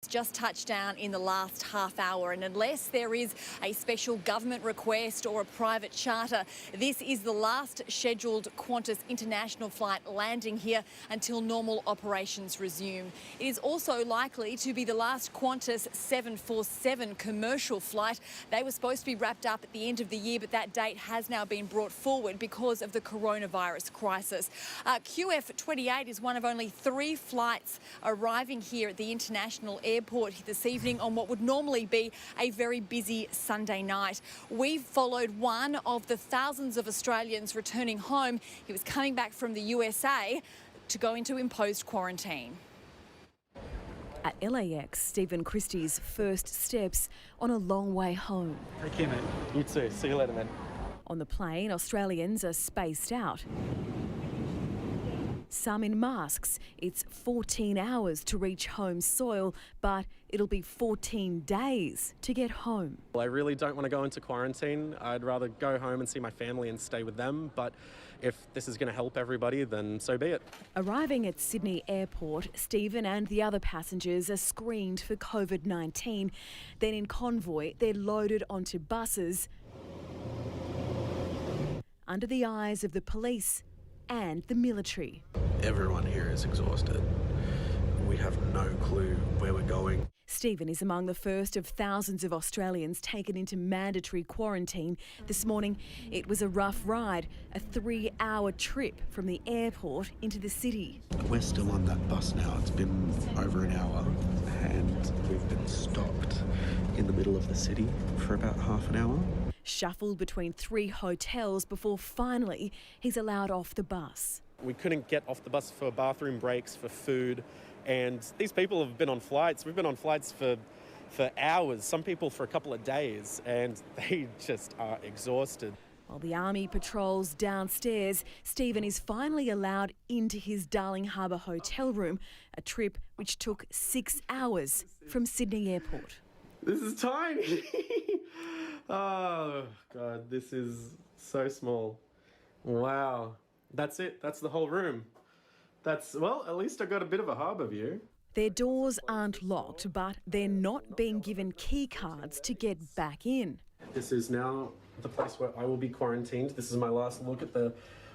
Just touched down in the last half hour, and unless there is a special government request or a private charter, this is the last scheduled Qantas international flight landing here until normal operations resume. It is also likely to be the last Qantas 747 commercial flight. They were supposed to be wrapped up at the end of the year, but that date has now been brought forward because of the coronavirus crisis. QF28 is one of only 3 flights arriving here at the international airport this evening on what would normally be a very busy Sunday night. We've followed one of the thousands of Australians returning home. He was coming back from the USA to go into imposed quarantine. At LAX, Stephen Christie's first steps on a long way home. Take care, mate. You too. See you later, man. On the plane, Australians are spaced out. Some in masks. It's 14 hours to reach home soil, but it'll be 14 days to get home. Well, I really don't want to go into quarantine. I'd rather go home and see my family and stay with them. But if this is going to help everybody, then so be it. Arriving at Sydney Airport, Stephen and the other passengers are screened for COVID-19. Then in convoy, they're loaded onto buses under the eyes of the police and the military. Everyone here is exhausted. We have no clue where we're going. Stephen is among the first of thousands of Australians taken into mandatory quarantine. This morning, it was a rough ride, a 3-hour trip from the airport into the city. We're still on that bus now. It's been over an hour and we've been stopped in the middle of the city for about half an hour. Shuffled between 3 hotels before finally he's allowed off the bus. We couldn't get off the bus for bathroom breaks, for food, and these people have been on flights. We've been on flights for hours, some people for a couple of days, and they just are exhausted. While the army patrols downstairs, Stephen is finally allowed into his Darling Harbour hotel room, a trip which took 6 hours from Sydney Airport. This is tiny. Oh, God, this is so small. Wow. That's it. That's the whole room. Well, at least I got a bit of a harbour view. Their doors aren't locked, but they're not being given key cards to get back in. This is now the place where I will be quarantined. This is my last look at the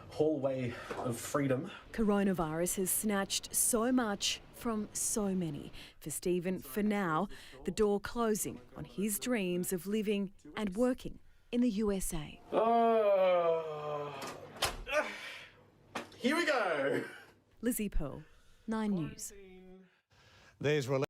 hallway of freedom. Coronavirus has snatched so much from so many. For Stephen, for now, the door closing on his dreams of living and working in the USA. Here we go. Lizzie Pearl, 9 News. There's relief.